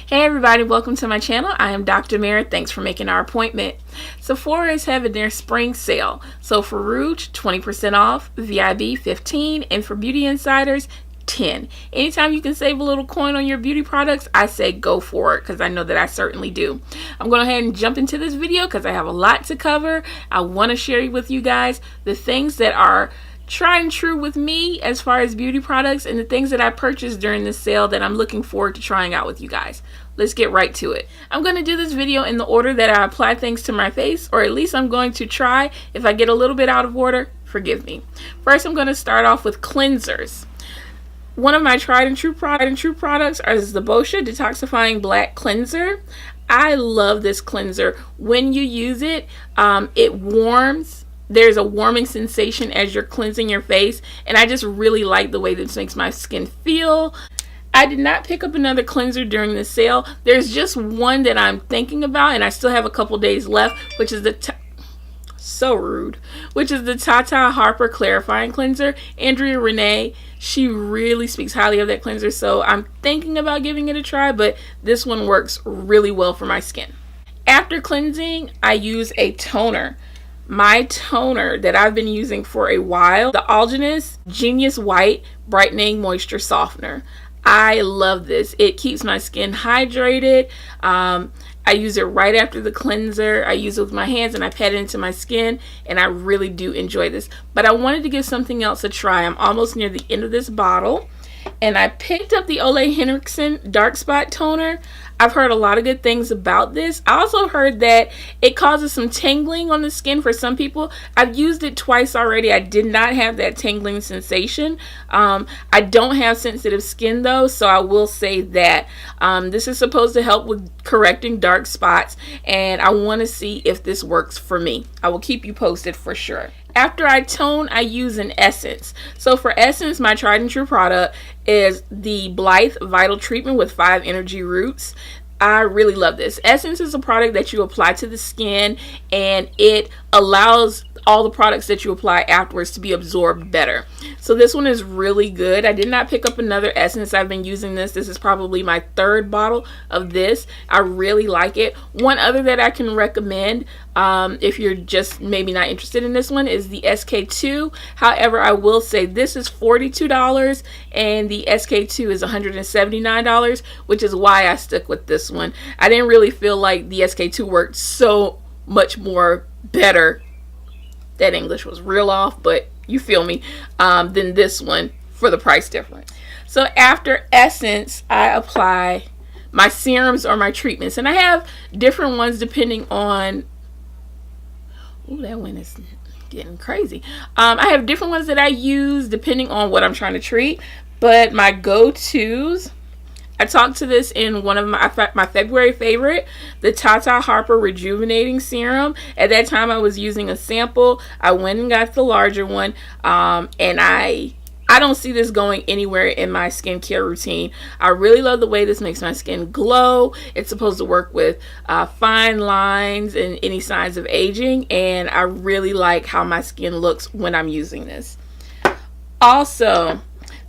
Hey everybody, welcome to my channel. I am Dr. Murad. Thanks for making our appointment. Sephora is having their spring sale. So for Rouge, 20% off, VIB 15, and for Beauty Insiders, 10. Anytime you can save a little coin on your beauty products, I say go for it because I know that I certainly do. I'm going to go ahead and jump into this video because I have a lot to cover. I want to share with you guys the things that are tried and true with me as far as beauty products and the things that I purchased during this sale that I'm looking forward to trying out with you guys. Let's get right to it. I'm going to do this video in the order that I apply things to my face, or at least I'm going to try. If I get a little bit out of order, forgive me. First, I'm going to start off with cleansers. One of my tried and true products is the Boscia Detoxifying Black Cleanser. I love this cleanser. When you use it, it warms. There's a warming sensation as you're cleansing your face, and I just really like the way this makes my skin feel. I did not pick up another cleanser during the sale. There's just one that I'm thinking about, and I still have a couple days left, which is the Tata Harper Clarifying Cleanser. Andrea Renee, she really speaks highly of that cleanser, so I'm thinking about giving it a try, but this one works really well for my skin. After cleansing, I use a toner. My toner that I've been using for a while, the Algenist Genius White Brightening Moisture Softener. I love this. It keeps my skin hydrated. I use it right after the cleanser. I use it with my hands and I pat it into my skin, and I really do enjoy this. But I wanted to give something else a try. I'm almost near the end of this bottle, and I picked up the Ole Henriksen Dark Spot Toner. I've heard a lot of good things about this. I also heard that it causes some tingling on the skin for some people. I've used it twice already. I did not have that tingling sensation. I don't have sensitive skin though, so I will say that. This is supposed to help with correcting dark spots, and I want to see if this works for me. I will keep you posted for sure. After I tone, I use an essence. So for essence, my tried and true product is the Blithe Vital Treatment with 5 Energy Roots. I really love this. Essence is a product that you apply to the skin, and it allows all the products that you apply afterwards to be absorbed better. So this one is really good. I did not pick up another essence. I've been using this. This is probably my 3rd bottle of this. I really like it. One other that I can recommend, if you're just maybe not interested in this one, is the SK2. However, I will say this is $42 and the SK2 is $179, which is why I stuck with this one. I didn't really feel like the SK2 worked so much more better. That English was real off, but you feel me, than this one for the price difference. So after essence, I apply my serums or my treatments, and I have different ones depending on, ooh, that one is getting crazy. I have different ones that I use depending on what I'm trying to treat, but my go-tos, I talked to this in one of my February favorite, the Tata Harper Rejuvenating Serum. At that time, I was using a sample. I went and got the larger one, and I don't see this going anywhere in my skincare routine. I really love the way this makes my skin glow. It's supposed to work with fine lines and any signs of aging, and I really like how my skin looks when I'm using this. Also,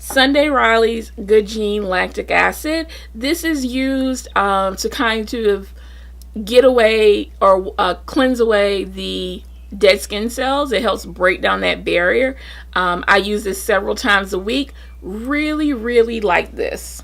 Sunday Riley's Good Gene Lactic Acid. This is used to kind of get away or cleanse away the dead skin cells. It helps break down that barrier. I use this several times a week. Really, really like this.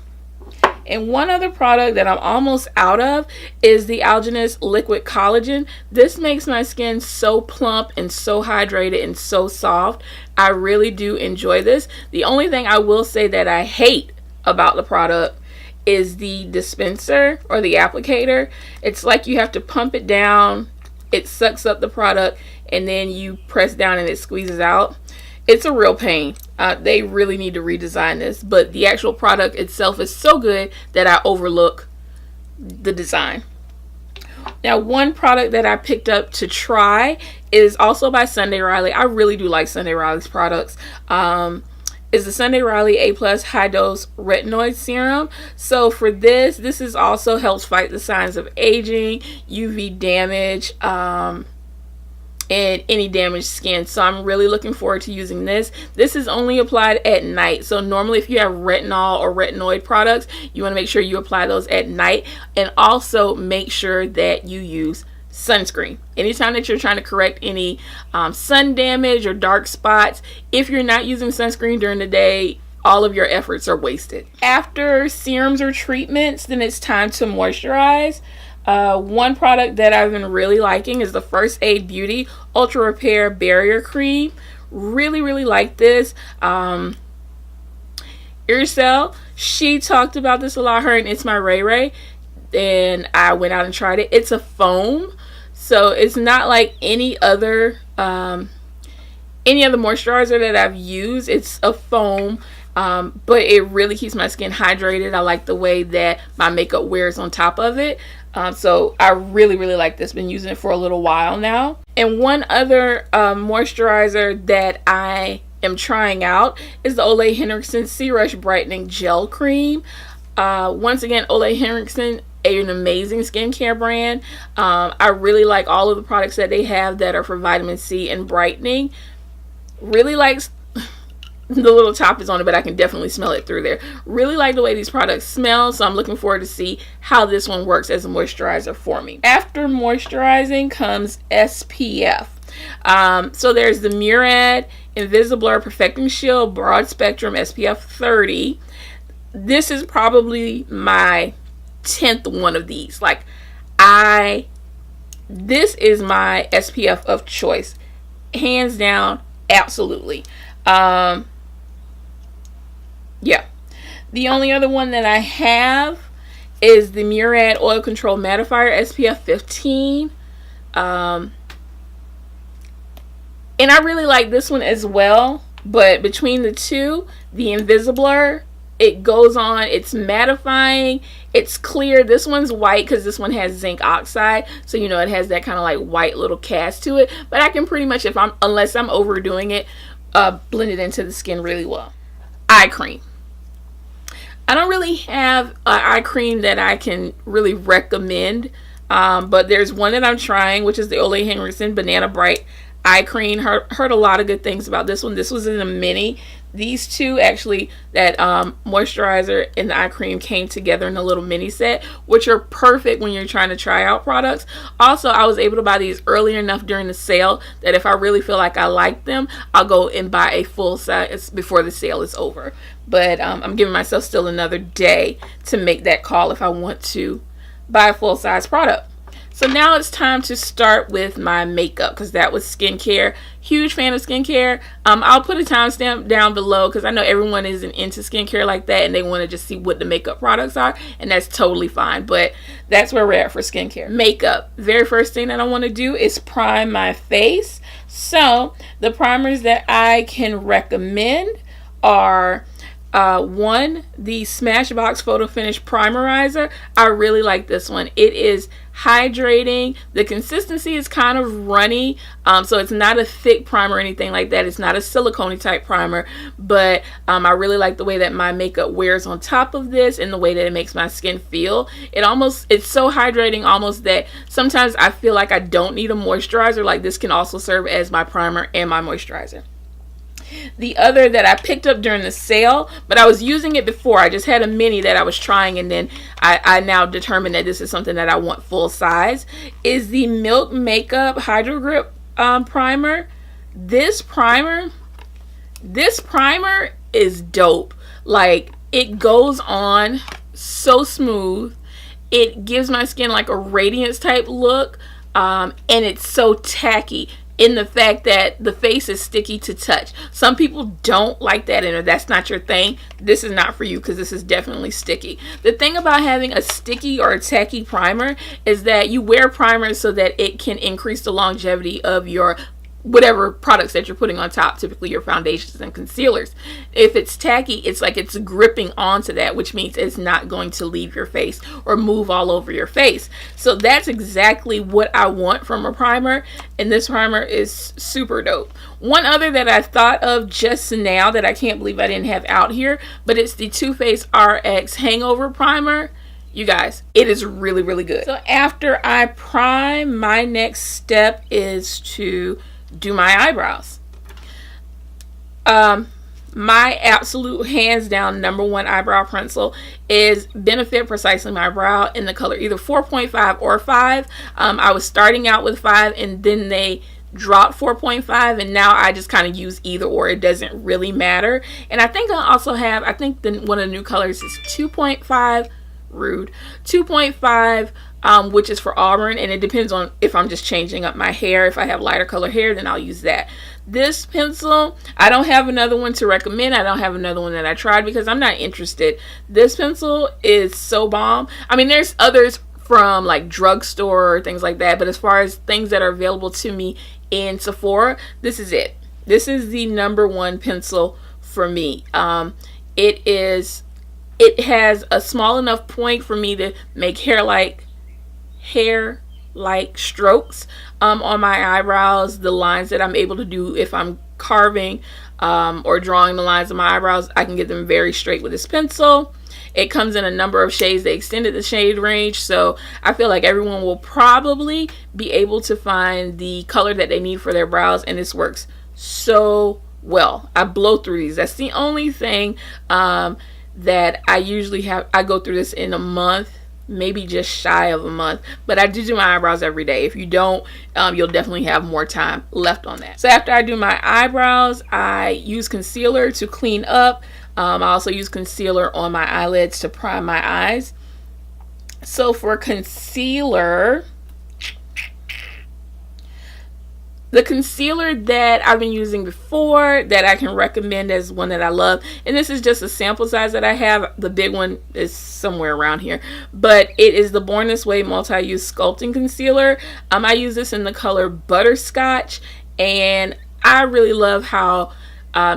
And one other product that I'm almost out of is the Algenist Liquid Collagen. This makes my skin so plump and so hydrated and so soft. I really do enjoy this. The only thing I will say that I hate about the product is the dispenser or the applicator. It's like you have to pump it down, it sucks up the product, and then you press down and it squeezes out. It's a real pain. They really need to redesign this, but the actual product itself is so good that I overlook the design. Now, one product that I picked up to try is also by Sunday Riley. I really do like Sunday Riley's products. Is the Sunday Riley A+ High Dose Retinoid Serum. So for this is also helps fight the signs of aging, UV damage, and any damaged skin. So I'm really looking forward to using this. This is only applied at night. So normally if you have retinol or retinoid products, you want to make sure you apply those at night, and also make sure that you use sunscreen. Anytime that you're trying to correct any sun damage or dark spots, if you're not using sunscreen during the day, all of your efforts are wasted. After serums or treatments, then it's time to moisturize. One product that I've been really liking is the First Aid Beauty Ultra Repair Barrier Cream. Really like this. Ircel, she talked about this a lot, her and It's My Ray Ray, and I went out and tried it. It's a foam, so it's not like any other moisturizer that I've used. It's a foam, but it really keeps my skin hydrated. I like the way that my makeup wears on top of it. So I really like this. Been using it for a little while now. And one other moisturizer that I am trying out is the Ole Henriksen C-Rush Brightening Gel Cream. Once again, Ole Henriksen, an amazing skincare brand. I really like all of the products that they have that are for vitamin C and brightening. Really like the little top is on it, but I can definitely smell it through there. Really like the way these products smell, so I'm looking forward to see how this one works as a moisturizer for me. After moisturizing comes SPF. So there's the Murad Invisiblur Perfecting Shield Broad Spectrum SPF 30. This is probably my 10th one of these. Like, this is my SPF of choice, hands down, absolutely. Yeah, the only other one that I have is the Murad Oil Control Mattifier SPF 15. And I really like this one as well, but between the two, the Invisiblur, it goes on, it's mattifying, it's clear. This one's white because this one has zinc oxide, so you know it has that kind of like white little cast to it, but I can pretty much, unless I'm overdoing it, blend it into the skin really well. Eye cream. I don't really have an eye cream that I can really recommend, but there's one that I'm trying, which is the Ole Henriksen Banana Bright Eye Cream. Heard a lot of good things about this one. This was in a mini. These two actually, that moisturizer and the eye cream, came together in a little mini set, which are perfect when you're trying to try out products. Also, I was able to buy these early enough during the sale that if I really feel like I like them, I'll go and buy a full size before the sale is over. But I'm giving myself still another day to make that call if I want to buy a full size product. So now it's time to start with my makeup, because that was skincare. Huge fan of skincare. I'll put a timestamp down below because I know everyone isn't into skincare like that and they want to just see what the makeup products are, and that's totally fine. But that's where we're at for skincare. Makeup. Very first thing that I want to do is prime my face. So the primers that I can recommend are one, the Smashbox Photo Finish Primerizer. I really like this one. It is hydrating. The consistency is kind of runny, so it's not a thick primer or anything like that. It's not a silicone type primer, but I really like the way that my makeup wears on top of this and the way that it makes my skin feel. It's so hydrating almost that sometimes I feel like I don't need a moisturizer. Like, this can also serve as my primer and my moisturizer. The other that I picked up during the sale, but I was using it before, I just had a mini that I was trying, and then I now determined that this is something that I want full size, is the Milk Makeup Hydro Grip primer. This primer is dope. Like, it goes on so smooth. It gives my skin like a radiance type look, and it's so tacky in the fact that the face is sticky to touch. Some people don't like that, and if that's not your thing, this is not for you, because this is definitely sticky. The thing about having a sticky or a tacky primer is that you wear primers so that it can increase the longevity of your whatever products that you're putting on top, typically your foundations and concealers. If it's tacky, it's like it's gripping onto that, which means it's not going to leave your face or move all over your face. So that's exactly what I want from a primer, and this primer is super dope. One other that I thought of just now that I can't believe I didn't have out here, but it's the Too Faced RX Hangover Primer. You guys, it is really, really good. So after I prime, my next step is to do my eyebrows. My absolute hands down #1 eyebrow pencil is Benefit Precisely My Brow in the color either 4.5 or 5. I was starting out with 5 and then they dropped 4.5, and now I just kind of use either or. It doesn't really matter. And I think I also have, I think one of the new colors is 2.5. Rude. 2.5, which is for auburn, and it depends on if I'm just changing up my hair. If I have lighter color hair, then I'll use that. This pencil, I don't have another one to recommend. I don't have another one that I tried because I'm not interested. This pencil is so bomb. I mean, there's others from like drugstore or things like that, but as far as things that are available to me in Sephora, this is it. This is the #1 pencil for me. It has a small enough point for me to make hair-like strokes on my eyebrows. The lines that I'm able to do if I'm carving or drawing the lines of my eyebrows, I can get them very straight with this pencil. It comes in a number of shades. They extended the shade range, so I feel like everyone will probably be able to find the color that they need for their brows, and this works so well. I blow through these. That's the only thing that I usually have. I go through this in a month, maybe just shy of a month, but I do my eyebrows every day. If you don't, you'll definitely have more time left on that. So after I do my eyebrows, I use concealer to clean up. I also use concealer on my eyelids to prime my eyes. So for concealer, the concealer that I've been using before that I can recommend as one that I love, and this is just a sample size that I have, the big one is somewhere around here, but it is the Born This Way Multi-Use Sculpting Concealer. I use this in the color Butterscotch, and I really love how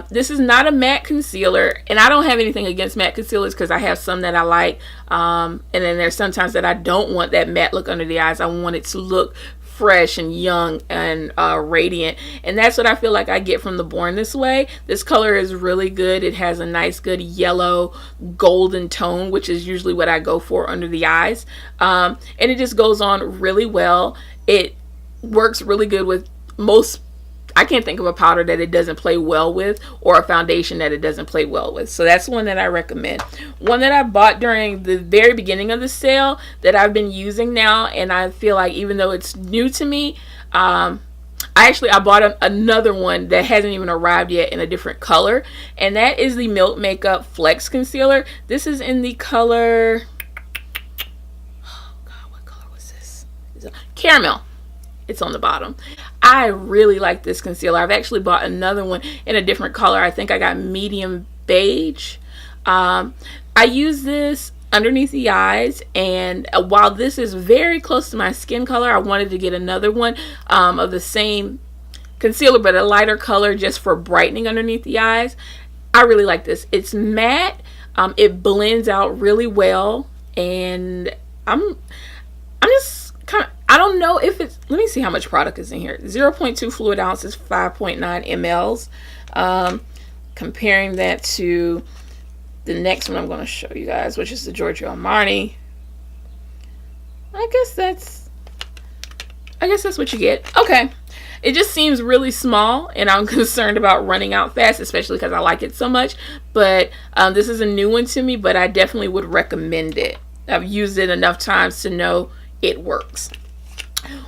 this is not a matte concealer, and I don't have anything against matte concealers because I have some that I like, and then there's sometimes that I don't want that matte look under the eyes. I want it to look fresh and young and radiant, and that's what I feel like I get from the Born This Way. This color is really good. It has a nice good yellow golden tone, which is usually what I go for under the eyes, and it just goes on really well. It works really good with most. I can't think of a powder that it doesn't play well with, or a foundation that it doesn't play well with. So that's one that I recommend. One that I bought during the very beginning of the sale that I've been using now, and I feel like even though it's new to me, I bought another one that hasn't even arrived yet in a different color, and that is the Milk Makeup Flex Concealer. This is in the color, oh God, what color was this? Caramel. It's on the bottom. I really like this concealer. I've actually bought another one in a different color. I think I got medium beige. I use this underneath the eyes, and while this is very close to my skin color, I wanted to get another one of the same concealer but a lighter color just for brightening underneath the eyes. I really like this. It's matte. It blends out really well, and I'm just kind of, I don't know if it's, let me see how much product is in here. 0.2 fluid ounces, 5.9 mLs. Comparing that to the next one I'm going to show you guys, which is the Giorgio Armani. I guess that's what you get. Okay. It just seems really small, and I'm concerned about running out fast, especially because I like it so much. But this is a new one to me, but I definitely would recommend it. I've used it enough times to know it works.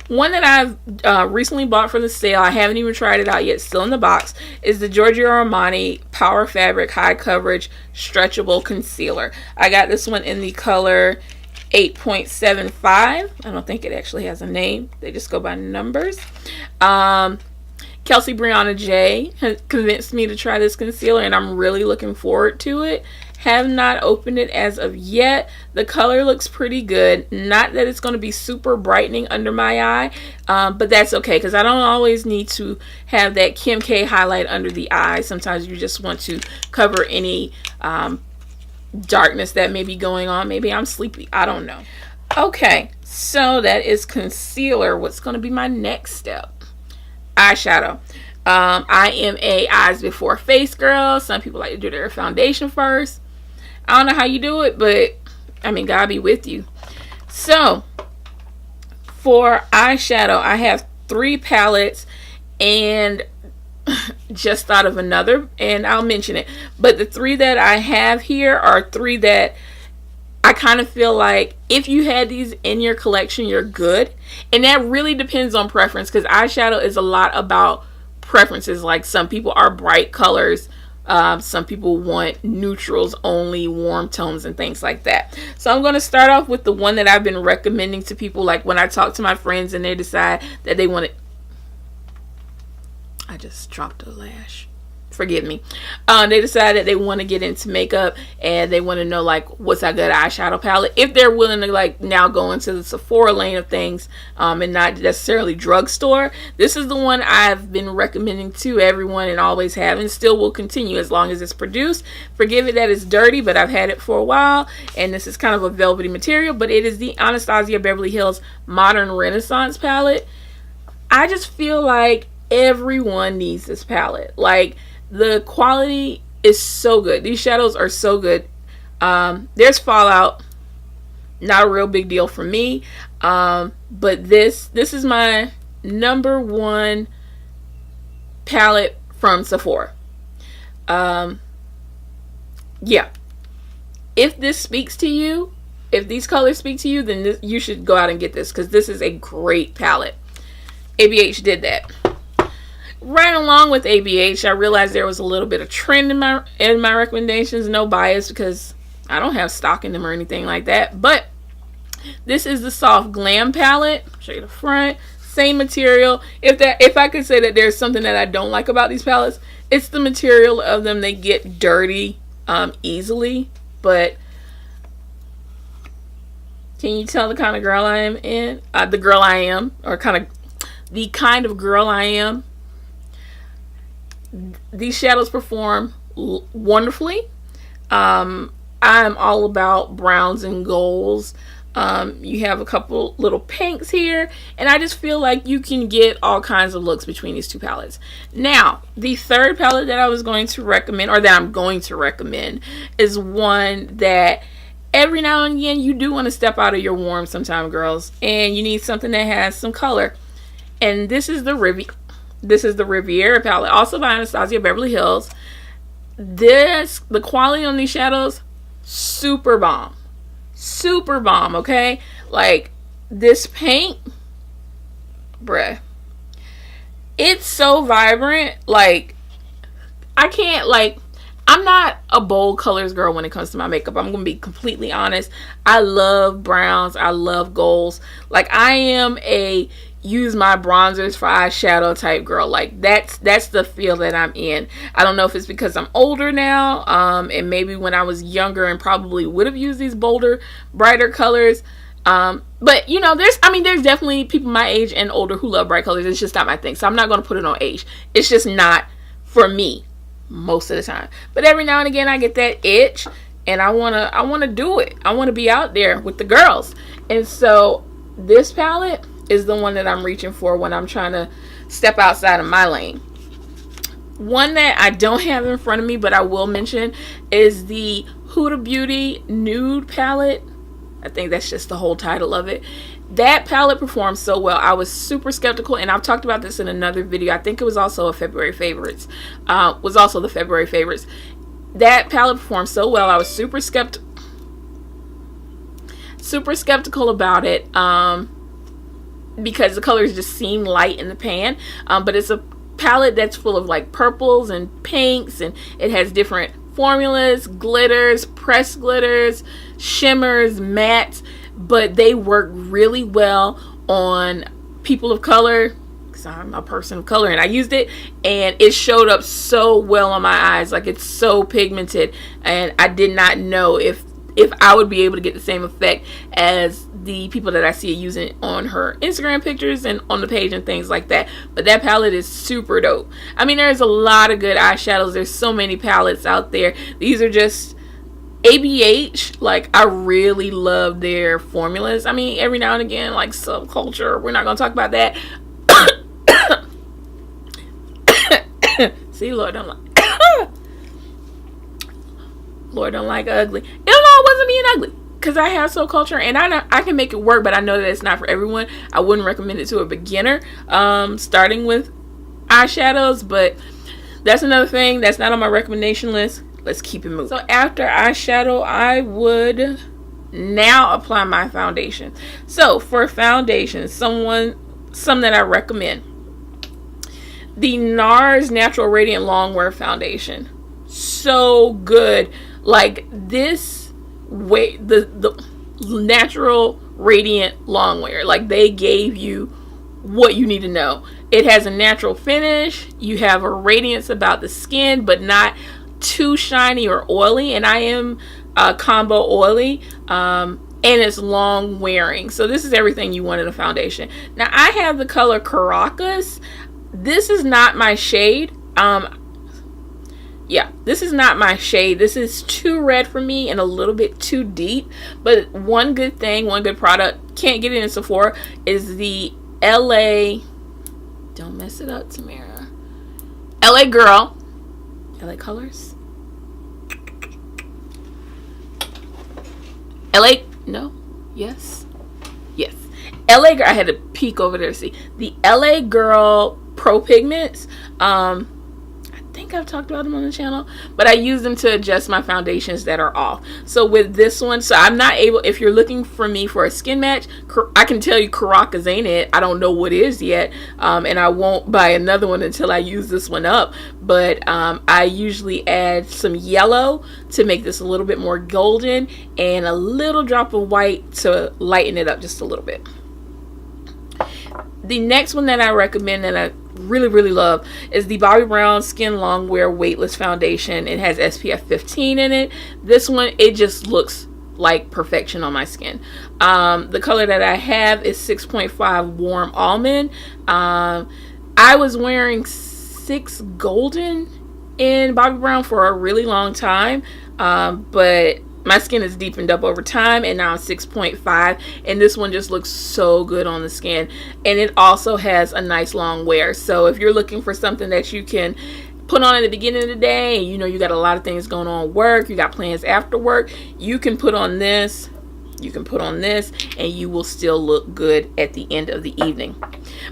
One that I've recently bought for the sale, I haven't even tried it out yet, still in the box, is the Giorgio Armani Power Fabric High Coverage Stretchable Concealer. I got this one in the color 8.75. I don't think it actually has a name. They just go by numbers. Kelsey Brianna J has convinced me to try this concealer, and I'm really looking forward to it. Have not opened it as of yet. The color looks pretty good. Not that it's going to be super brightening under my eye, but that's okay because I don't always need to have that Kim K highlight under the eye. Sometimes you just want to cover any darkness that may be going on. Maybe I'm sleepy. I don't know. Okay, so that is concealer. What's going to be my next step? Eyeshadow. I am a eyes before face girl. Some people like to do their foundation first. I don't know how you do it, but God be with you. So for eyeshadow, I have 3 palettes, and just thought of another, and I'll mention it. But the 3 that I have here are 3 that I kind of feel like if you had these in your collection, you're good. And that really depends on preference, because eyeshadow is a lot about preferences. Like, some people are bright colors, some people want neutrals only, warm tones, and things like that. So I'm going to start off with the one that I've been recommending to people. Like, when I talk to my friends and they decide that they want it. I just dropped a lash. Forgive me. They decide that they want to get into makeup and they want to know, like, what's a good eyeshadow palette. If they're willing to, like, now go into the Sephora lane of things, and not necessarily drugstore, this is the one I've been recommending to everyone and always have, and still will continue as long as it's produced. Forgive it that it's dirty, but I've had it for a while, and this is kind of a velvety material, but it is the Anastasia Beverly Hills Modern Renaissance palette. I just feel like everyone needs this palette. Like, the quality is so good. These shadows are so good. There's fallout. Not a real big deal for me. But this is my #1 palette from Sephora. Yeah. If this speaks to you, if these colors speak to you, then you should go out and get this, because this is a great palette. ABH did that. Right along with ABH, I realized there was a little bit of trend in my recommendations. No bias, because I don't have stock in them or anything like that. But this is the Soft Glam palette. I'll show you the front. Same material. If I could say that there's something that I don't like about these palettes, it's the material of them. They get dirty easily. But can you tell the kind of girl I am in? The girl I am, or the kind of girl I am. These shadows perform wonderfully. I'm all about browns and golds. You have a couple little pinks here, and I just feel like you can get all kinds of looks between these 2 palettes. Now, the 3rd palette that I was going to recommend, or that I'm going to recommend, is one that every now and again you do want to step out of your warm sometime, girls, and you need something that has some color. And this is the Riviera palette, also by Anastasia Beverly Hills. The quality on these shadows, super bomb. Super bomb, okay? Like, this paint, bruh, it's so vibrant. Like, I'm not a bold colors girl when it comes to my makeup. I'm gonna be completely honest. I love browns. I love golds. Like, I am a use my bronzers for eyeshadow type girl. Like, that's the feel that I'm in. I don't know if it's because I'm older now, and maybe when I was younger and probably would have used these bolder, brighter colors. But you know, there's definitely people my age and older who love bright colors. It's just not my thing. So I'm not going to put it on age. It's just not for me most of the time. But every now and again I get that itch, and I want to do it. I want to be out there with the girls. And so this palette is the one that I'm reaching for when I'm trying to step outside of my lane. One that I don't have in front of me, but I will mention, is the Huda Beauty Nude palette. I think that's just the whole title of it. That palette performs so well. I was super skeptical, and I've talked about this in another video. I think it was also a February favorites. Was also the February favorites. That palette performs so well. I was super skeptical about it. Because the colors just seem light in the pan, but it's a palette that's full of like purples and pinks, and it has different formulas, glitters, pressed glitters, shimmers, mattes, but they work really well on people of color, because I'm a person of color, and I used it and it showed up so well on my eyes. Like, it's so pigmented, and I did not know if I would be able to get the same effect as the people that I see using on her Instagram pictures and on the page and things like that. But that palette is super dope. I mean, there's a lot of good eyeshadows. There's so many palettes out there. These are just ABH. Like, I really love their formulas. I mean, every now and again, like Subculture, we're not going to talk about that. See, Lord, don't like Lord don't like ugly. No, it wasn't being ugly. because I have so culture, and I can make it work, but I know that it's not for everyone. I wouldn't recommend it to a beginner, starting with eyeshadows, but that's another thing that's not on my recommendation list. Let's keep it moving. So after eyeshadow, I would now apply my foundation. So for foundation, some that I recommend, the NARS Natural Radiant Longwear Foundation. So good. Like this way, the natural radiant longwear, like they gave you what you need to know. It has a natural finish. You have a radiance about the skin, but not too shiny or oily. And I am combo oily, and it's long wearing. So this is everything you want in a foundation. Now I have the color Caracas. This is not my shade. Yeah, this is not my shade. This is too red for me and a little bit too deep. But one good thing, one good product, can't get it in Sephora, is the LA, don't mess it up, Tamara, LA Girl, LA Colors, LA, no, yes, LA Girl. I had to peek over there to see the LA Girl Pro Pigments. I think I've talked about them on the channel, but I use them to adjust my foundations that are off. So with this one, so I'm not able, if you're looking for me for a skin match, I can tell you Caracas ain't it. I don't know what is yet, and I won't buy another one until I use this one up. But I usually add some yellow to make this a little bit more golden, and a little drop of white to lighten it up just a little bit. The next one that I recommend that I really love is the Bobbi Brown Skin Longwear Weightless Foundation. It has SPF 15 in it. This one, it just looks like perfection on my skin. The color that I have is 6.5 Warm Almond. I was wearing 6 Golden in Bobbi Brown for a really long time, but my skin has deepened up over time, and now I'm 6.5, and this one just looks so good on the skin. And it also has a nice long wear. So if you're looking for something that you can put on at the beginning of the day, and you know you got a lot of things going on at work, you got plans after work, you can put on this, you can put on this, and you will still look good at the end of the evening.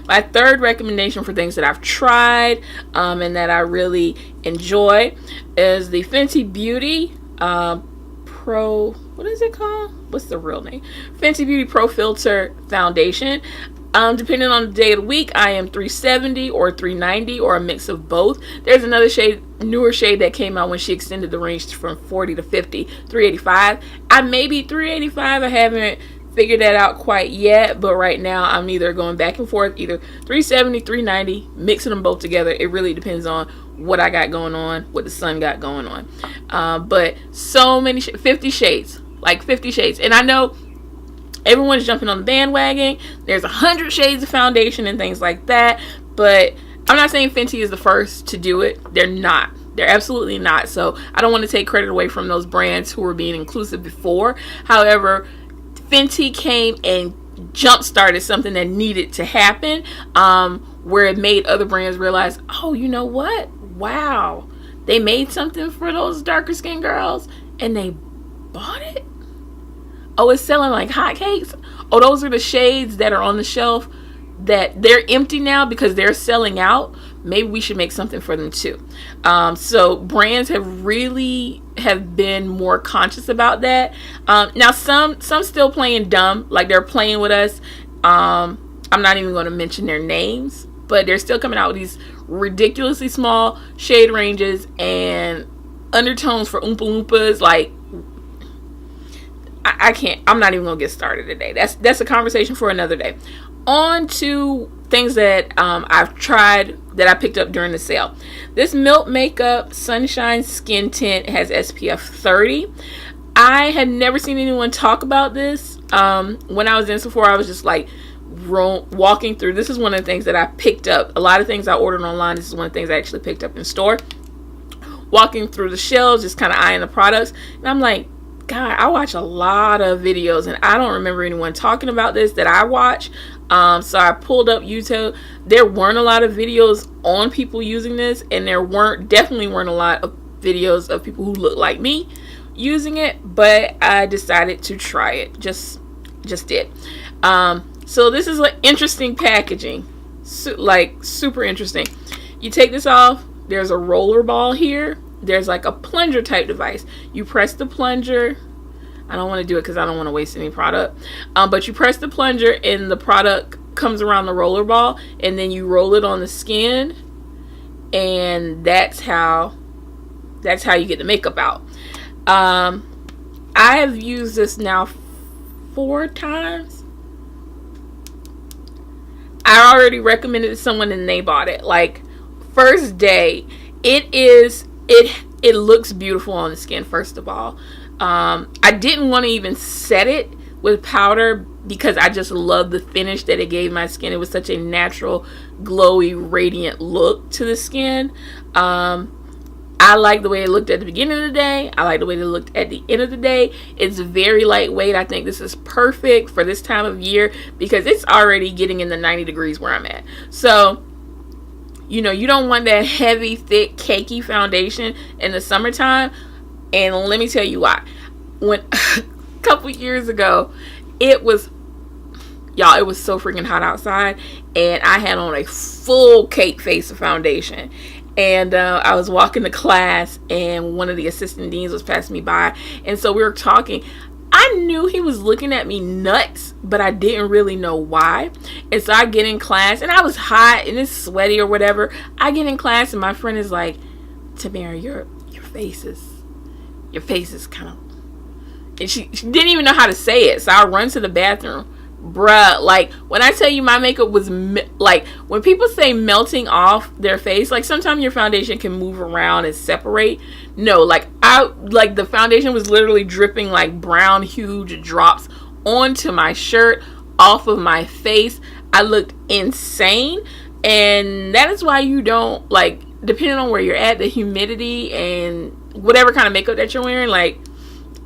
My third recommendation for things that I've tried and that I really enjoy is the Fenty Beauty Pro, what is it called? What's the real name? Fenty Beauty Pro Filter Foundation. Depending on the day of the week, I am 370 or 390 or a mix of both. There's another shade, newer shade that came out when she extended the range from 40 to 50, 385. I may be 385. I haven't figured that out quite yet, but right now I'm either going back and forth, either 370, 390, mixing them both together. It really depends on what I got going on, what the sun got going on. But so many 50 shades, like 50 shades. And I know everyone's jumping on the bandwagon. There's 100 shades of foundation and things like that, but I'm not saying Fenty is the first to do it. They're not. They're absolutely not. So I don't want to take credit away from those brands who were being inclusive before. However, Fenty came and jump-started something that needed to happen, where it made other brands realize, oh, you know what? Wow, they made something for those darker skin girls and they bought it. Oh, it's selling like hotcakes. Oh, those are the shades that are on the shelf that they're empty now because they're selling out. Maybe we should make something for them too. So brands have been more conscious about that. Now some still playing dumb, like they're playing with us. I'm not even going to mention their names, but they're still coming out with these ridiculously small shade ranges and undertones for Oompa Loompas. Like, I can't, I'm not even gonna get started today. That's a conversation for another day. On to things that I've tried that I picked up during the sale. This Milk Makeup Sunshine Skin Tint has SPF 30. I had never seen anyone talk about this. When I was in Sephora, I was just like walking through. This is one of the things that I picked up. A lot of things I ordered online, this is one of the things I actually picked up in store. Walking through the shelves, just kind of eyeing the products, and I'm like, God, I watch a lot of videos and I don't remember anyone talking about this that I watch. So I pulled up YouTube. There weren't a lot of videos on people using this, and there definitely weren't a lot of videos of people who look like me using it, but I decided to try it. Just did. So this is like interesting packaging, like super interesting. You take this off. There's a roller ball here. There's like a plunger type device. You press the plunger. I don't want to do it because I don't want to waste any product. But you press the plunger and the product comes around the roller ball, and then you roll it on the skin, and that's how you get the makeup out. I have used this now 4 times. I already recommended it to someone and they bought it. Like, first day, it looks beautiful on the skin. First of all, I didn't want to even set it with powder because I just love the finish that it gave my skin. It was such a natural, glowy, radiant look to the skin. I like the way it looked at the beginning of the day. I like the way it looked at the end of the day. It's very lightweight. I think this is perfect for this time of year because it's already getting in the 90 degrees where I'm at. So, you know, you don't want that heavy, thick, cakey foundation in the summertime. And let me tell you why. When a couple years ago, it was so freaking hot outside, and I had on a full cake face of foundation. And I was walking to class, and one of the assistant deans was passing me by, and so we were talking. I knew he was looking at me nuts, but I didn't really know why. And so I get in class, and I was hot and it's sweaty or whatever. I get in class, and my friend is like, "Tamara, your face is kind of," and she didn't even know how to say it. So I run to the bathroom. Bruh, like, when I tell you my makeup was like, when people say melting off their face, like, sometimes your foundation can move around and separate. No, like, the foundation was literally dripping like brown huge drops onto my shirt, off of my face. I looked insane. And that is why you don't, like, depending on where you're at, the humidity and whatever kind of makeup that you're wearing, like,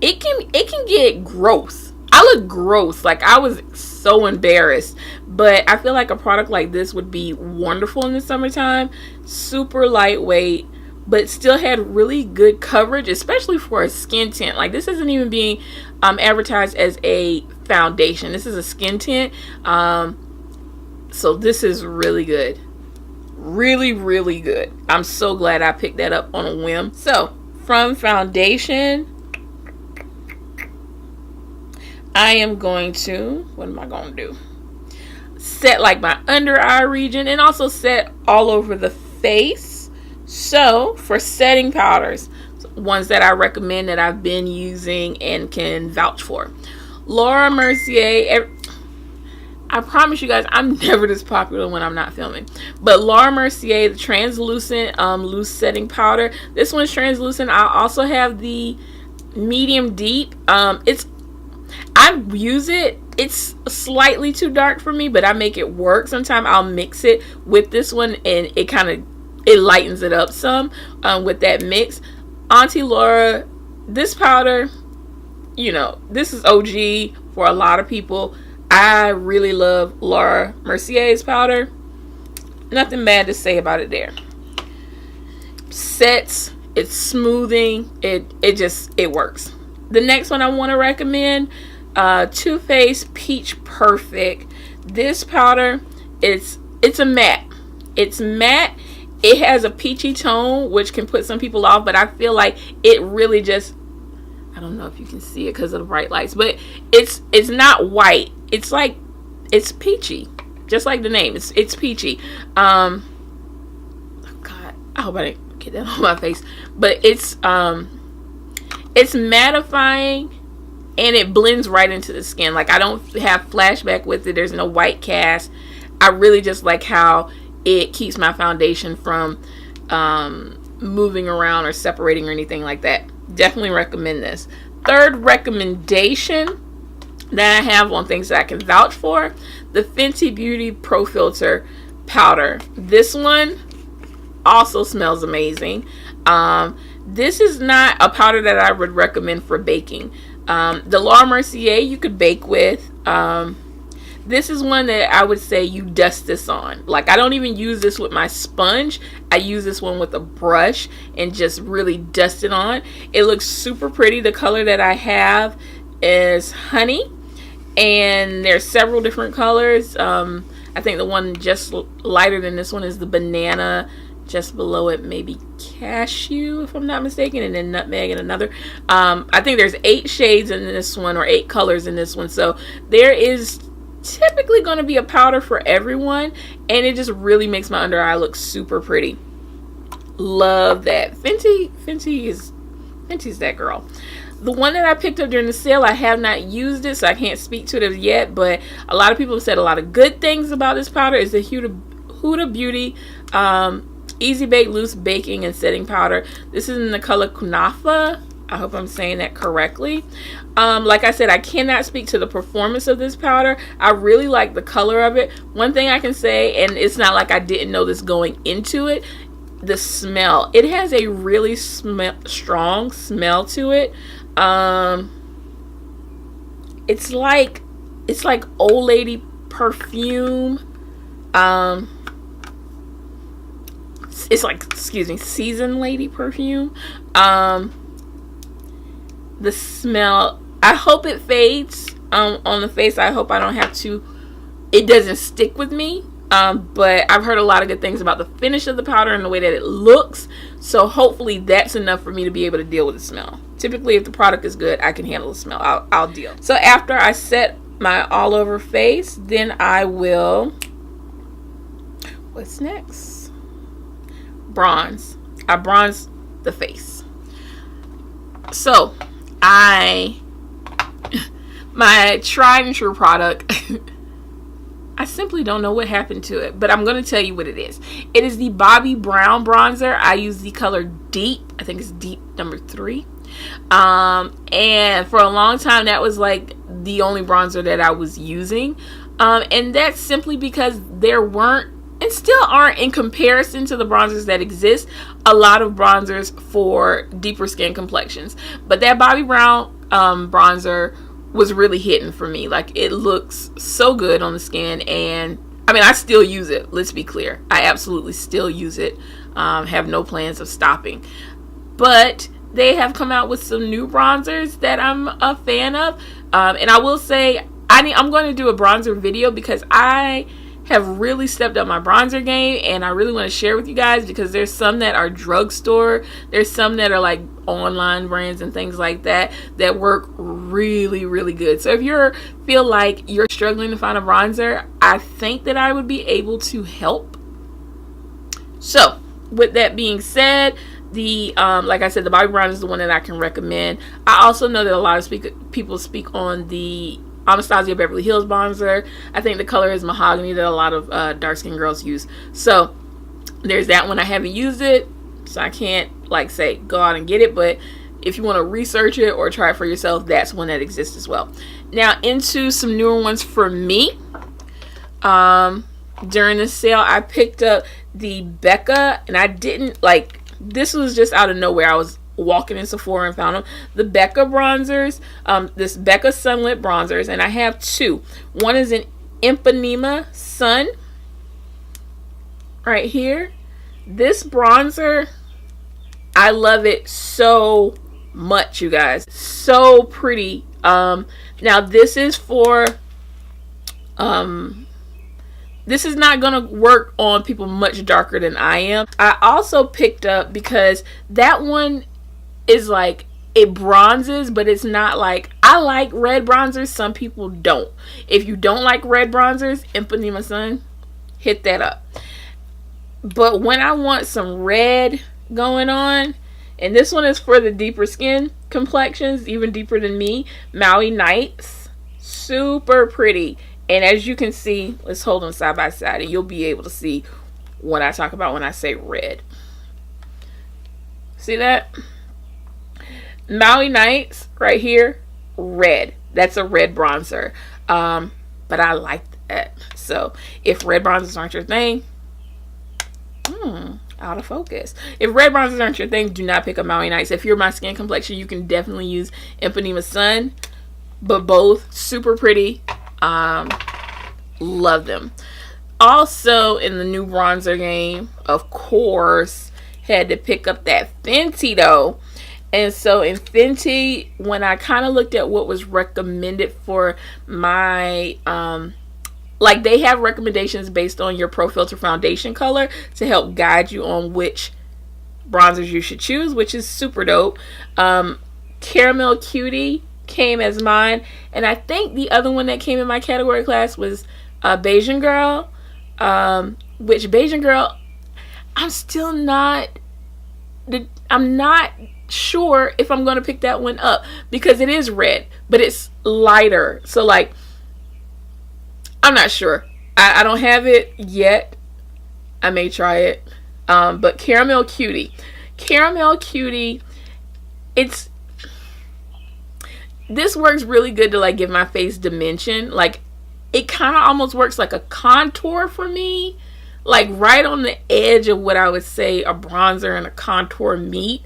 it can get gross. I look gross. Like, I was so embarrassed. But I feel like a product like this would be wonderful in the summertime. Super lightweight, but still had really good coverage, especially for a skin tint. Like, this isn't even being advertised as a foundation. This is a skin tint. So this is really good. Really, really good. I'm so glad I picked that up on a whim. So, from foundation, I am going to, what am I going to do? Set like my under eye region and also set all over the face. So for setting powders, ones that I recommend that I've been using and can vouch for. Laura Mercier, I promise you guys, I'm never this popular when I'm not filming. But Laura Mercier, the translucent loose setting powder. This one's translucent. I also have the medium deep. I use it. It's slightly too dark for me, but I make it work. Sometimes I'll mix it with this one, and it lightens it up some with that mix. Auntie Laura, this powder, you know, this is OG for a lot of people. I really love Laura Mercier's powder. Nothing bad to say about it there. Sets, it's smoothing, it works. The next one I want to recommend, Too Faced Peach Perfect. This powder, it's a matte. It's matte. It has a peachy tone, which can put some people off, but I feel like it really just, I don't know if you can see it because of the bright lights, but it's not white. It's like, it's peachy, just like the name. It's peachy. Oh God, I hope I didn't get that on my face. But it's mattifying, and it blends right into the skin. Like, I don't have flashback with it. There's no white cast. I really just like how it keeps my foundation from moving around or separating or anything like that. Definitely recommend this. Third recommendation that I have on things that I can vouch for, the Fenty Beauty Pro Filter powder. This one also smells amazing. This is not a powder that I would recommend for baking. The Laura Mercier you could bake with. This is one that I would say you dust this on. Like, I don't even use this with my sponge. I use this one with a brush and just really dust it on. It looks super pretty. The color that I have is honey, and there's several different colors. I think the one just lighter than this one is the banana. Just below it, maybe cashew, if I'm not mistaken, and then nutmeg and another. I think there's 8 shades in this one, or 8 colors in this one. So there is typically going to be a powder for everyone, and it just really makes my under eye look super pretty. Love that. Fenty's that girl. The one that I picked up during the sale, I have not used it, so I can't speak to it yet, but a lot of people have said a lot of good things about this powder. Is the Huda Beauty Easy Bake Loose Baking and Setting Powder. This is in the color Kunafa. I hope I'm saying that correctly. Like I said, I cannot speak to the performance of this powder. I really like the color of it. One thing I can say, and it's not like I didn't know this going into it, the smell. It has a really strong smell to it. It's like old lady perfume. It's like, excuse me, seasoned lady perfume. The smell, I hope it fades on the face. I hope I don't have to, it doesn't stick with me. But I've heard a lot of good things about the finish of the powder and the way that it looks. So hopefully that's enough for me to be able to deal with the smell. Typically, if the product is good, I can handle the smell. I'll deal. So after I set my all over face, then I will, what's next? Bronze. I bronze the face. So my tried and true product, I simply don't know what happened to it, but I'm going to tell you what it is. It is the Bobbi Brown bronzer. I use the color Deep. I think it's Deep number 3. And for a long time, that was like the only bronzer that I was using. And that's simply because there weren't, and still aren't, in comparison to the bronzers that exist, a lot of bronzers for deeper skin complexions. But that Bobbi Brown bronzer was really hitting for me. Like, it looks so good on the skin, and I mean, I still use it. Let's be clear, I absolutely still use it. Have no plans of stopping. But they have come out with some new bronzers that I'm a fan of, and I will say I'm going to do a bronzer video because I have really stepped up my bronzer game, and I really want to share with you guys because there's some that are drugstore, there's some that are like online brands and things like that that work really, really good. So if you feel like you're struggling to find a bronzer, I think that I would be able to help. So with that being said, the like I said, the Bobbi Brown is the one that I can recommend. I also know that a lot of people speak on the Anastasia Beverly Hills bronzer. I think the color is mahogany that a lot of dark skinned girls use. So there's that one. I haven't used it, so I can't like say go out and get it, but if you want to research it or try it for yourself, that's one that exists as well. Now into some newer ones for me. During the sale, I picked up the Becca, and I didn't like, this was just out of nowhere. I was walking in Sephora and found them. The Becca bronzers, this Becca Sunlit bronzers, and I have 2. One is an Ipanema Sun right here. This bronzer, I love it so much, you guys. So pretty. Now this is for this is not gonna work on people much darker than I am. I also picked up, because that one is like, it bronzes, but it's not like, I like red bronzers, some people don't. If you don't like red bronzers, Ipanema Sun, hit that up. But when I want some red going on, and this one is for the deeper skin complexions, even deeper than me, Maui Nights, super pretty. And as you can see, let's hold them side by side and you'll be able to see what I talk about when I say red. See that? Maui Nights right here, red. That's a red bronzer. But I like that. So if red bronzers aren't your thing, out of focus. If red bronzers aren't your thing, do not pick up Maui Nights. If you're my skin complexion, you can definitely use Ipanema Sun. But both super pretty. love them. Also, in the new bronzer game, of course, had to pick up that Fenty though. And so in Fenty, when I kind of looked at what was recommended for my, like they have recommendations based on your Pro Filter foundation color to help guide you on which bronzers you should choose, which is super dope. Caramel Cutie came as mine, and I think the other one that came in my category class was Bayesian Girl, which Bayesian Girl, I'm not sure if I'm going to pick that one up because it is red, but it's lighter. So like, I'm not sure. I don't have it yet. I may try it. But Caramel Cutie, this works really good to like give my face dimension. Like it kind of almost works like a contour for me, like right on the edge of what I would say a bronzer and a contour meet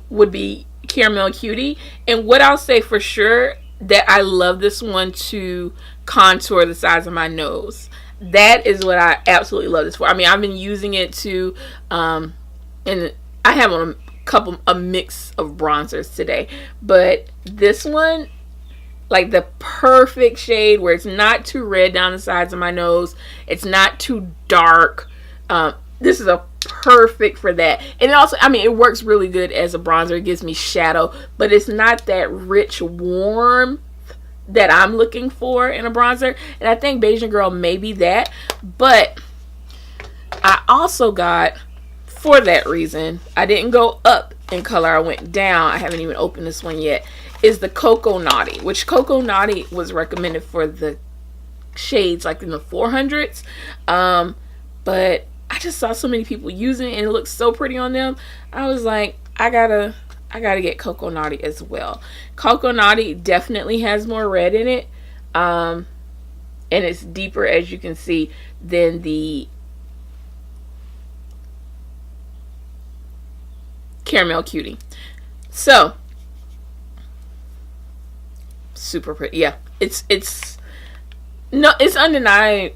would be Caramel Cutie. And what I'll say for sure, that I love this one to contour the sides of my nose. That is what I absolutely love this for. I mean, I've been using it to and I have a mix of bronzers today, but this one, like the perfect shade where it's not too red down the sides of my nose, it's not too dark. This is a perfect for that. And it also, I mean, it works really good as a bronzer. It gives me shadow, but it's not that rich warm that I'm looking for in a bronzer. And I think Bayesian Girl may be that. But I also got, for that reason, I didn't go up in color, I went down. I haven't even opened this one yet. Is the Cocoa Naughty, which Cocoa Naughty was recommended for the shades like in the 400s. But I just saw so many people using it and it looks so pretty on them. I was like, I gotta get Cocoa Naughty as well. Cocoa Naughty definitely has more red in it. And it's deeper, as you can see, than the Caramel Cutie. So super pretty. Yeah, it's undeniable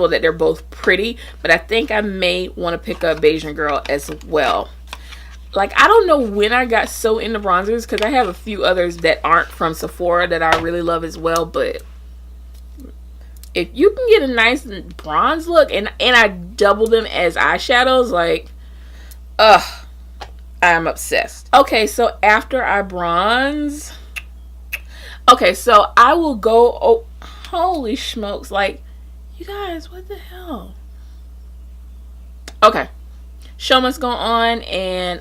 that they're both pretty, but I think I may want to pick up Bayesian Girl as well. Like, I don't know when I got so into bronzers, because I have a few others that aren't from Sephora that I really love as well, but if you can get a nice bronze look, and I double them as eyeshadows, like, I'm obsessed. Okay, so after I bronze, okay, so I will go, oh, holy smokes, like, you guys, what the hell? Okay, show must go on, and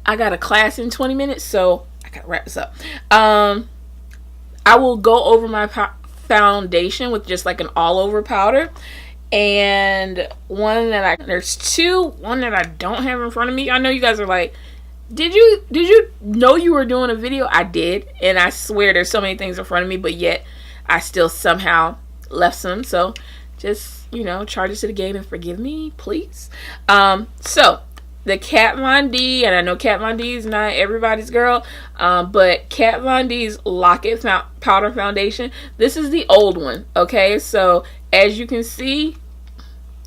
I got a class in 20 minutes, so I gotta wrap this up. I will go over my foundation with just like an all-over powder, and there's one that I don't have in front of me. I know you guys are like, did you know you were doing a video? I did, and I swear there's so many things in front of me, but yet I still somehow left some. So just, you know, charge it to the game and forgive me, please. So the Kat Von D, and I know Kat Von D is not everybody's girl, but Kat Von D's Lock-It Powder Foundation. This is the old one, okay? So as you can see,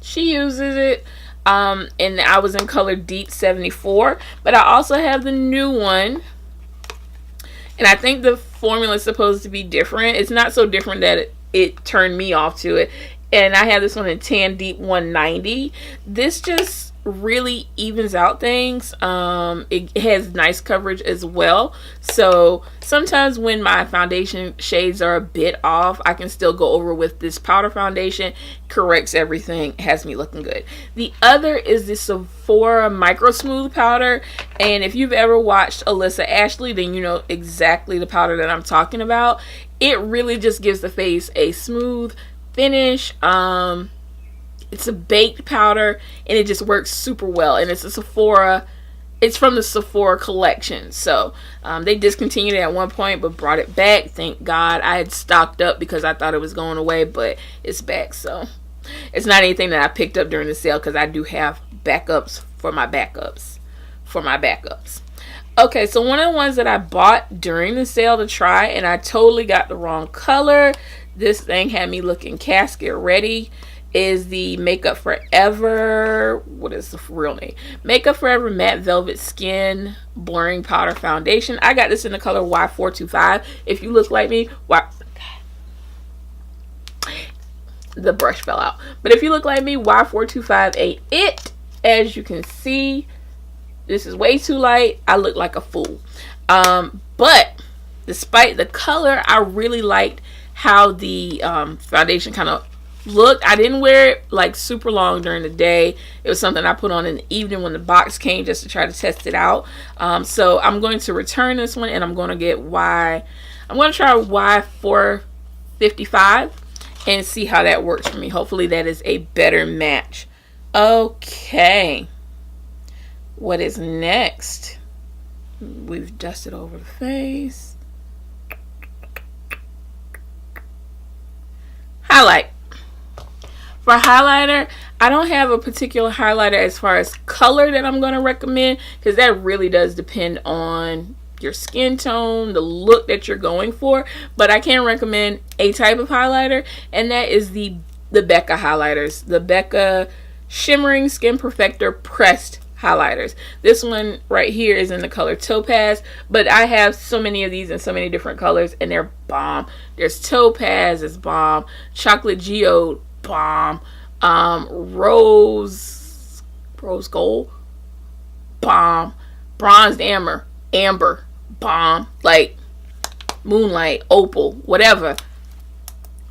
she uses it, and I was in color Deep 74, but I also have the new one, and I think the formula is supposed to be different. It's not so different that it turned me off to it, and I have this one in Tan Deep 190. This just really evens out things. It has nice coverage as well, so sometimes when my foundation shades are a bit off, I can still go over with this powder foundation. Corrects everything, has me looking good. The other is the Sephora Micro Smooth powder, and if you've ever watched Alyssa Ashley, then you know exactly the powder that I'm talking about. It really just gives the face a smooth finish. It's a baked powder, and it just works super well. And it's a Sephora. It's from the Sephora collection. So they discontinued it at one point, but brought it back. Thank God. I had stocked up because I thought it was going away, but it's back. So it's not anything that I picked up during the sale, because I do have backups for my backups. Okay, so one of the ones that I bought during the sale to try, and I totally got the wrong color. This thing had me looking casket ready. Is the Makeup Forever, what is the real name? Makeup Forever Matte Velvet Skin Blurring Powder Foundation. I got this in the color Y425. If you look like me, the brush fell out. But if you look like me, Y425 ain't it. As you can see, this is way too light. I look like a fool. But despite the color, I really liked how the foundation kind of look. I didn't wear it like super long during the day. It was something I put on in the evening when the box came, just to try to test it out. So I'm going to return this one, and I'm going to get I'm going to try Y455 and see how that works for me. Hopefully that is a better match. Okay, what is next? We've dusted over the face. Highlight. For highlighter, I don't have a particular highlighter as far as color that I'm going to recommend, because that really does depend on your skin tone, the look that you're going for. But I can recommend a type of highlighter, and that is the Becca highlighters. The Becca Shimmering Skin Perfector Pressed highlighters. This one right here is in the color Topaz, but I have so many of these in so many different colors, and they're bomb. There's Topaz is bomb, Chocolate Geode bomb, rose gold bomb, bronzed amber bomb, like moonlight, opal, whatever.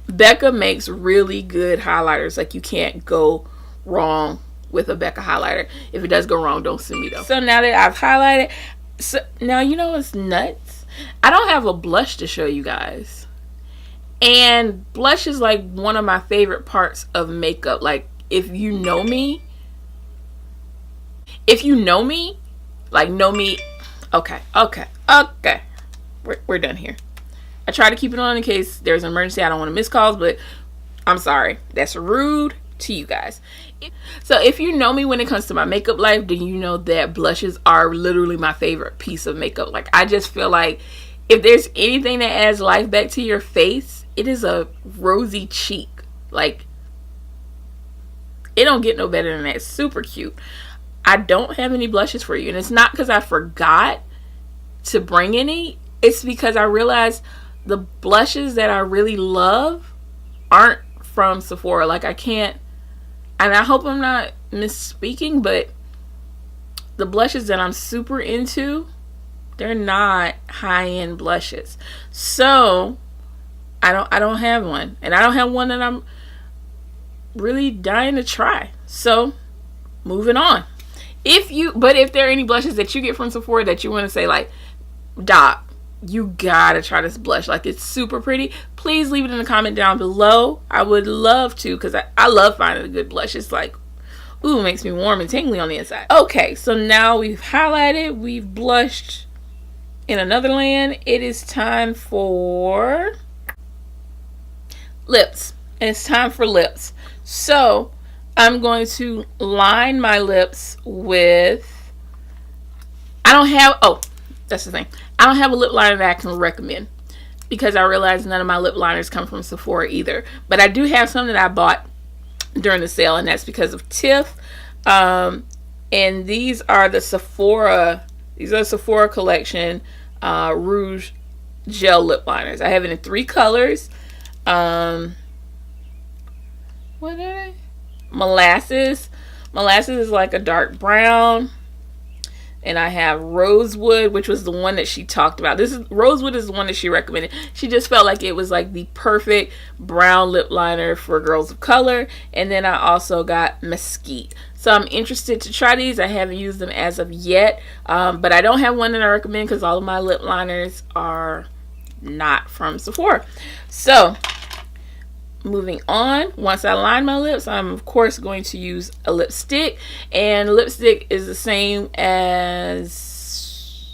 Becca makes really good highlighters. Like, you can't go wrong with a Becca highlighter. If it does go wrong, don't sue me though. So now that I've highlighted, so now you know what's nuts? I don't have a blush to show you guys. And blush is like one of my favorite parts of makeup. Like, if you know me, like know me, okay. We're done here. I try to keep it on in case there's an emergency. I don't want to miss calls, but I'm sorry. That's rude to you guys. So if you know me when it comes to my makeup life, then you know that blushes are literally my favorite piece of makeup. Like, I just feel like if there's anything that adds life back to your face, it is a rosy cheek. Like, it don't get no better than that. It's super cute. I don't have any blushes for you, and it's not because I forgot to bring any. It's because I realized the blushes that I really love aren't from Sephora. Like, I can't, and I hope I'm not misspeaking, but the blushes that I'm super into, they're not high-end blushes. So I don't have one, and I don't have one that I'm really dying to try. So moving on. But if there are any blushes that you get from Sephora that you want to say like, Doc, you gotta try this blush, like it's super pretty, please leave it in the comment down below. I would love to, because I love finding a good blush. It's like, ooh, it makes me warm and tingly on the inside. Okay, so now we've highlighted, we've blushed in another land. It is time for lips. And it's time for lips. So I'm going to line my lips with, that's the thing, I don't have a lip liner that I can recommend, because I realized none of my lip liners come from Sephora either. But I do have some that I bought during the sale, and that's because of Tiff. And these are the Sephora collection Rouge gel lip liners. I have it in 3 colors. What are they? Molasses is like a dark brown, and I have Rosewood, which was the one that she talked about. Rosewood is the one that she recommended. She just felt like it was like the perfect brown lip liner for girls of color. And then I also got Mesquite. So I'm interested to try these. I haven't used them as of yet, but I don't have one that I recommend because all of my lip liners are not from Sephora. So moving on, once I line my lips, I'm of course going to use a lipstick, and lipstick is the same as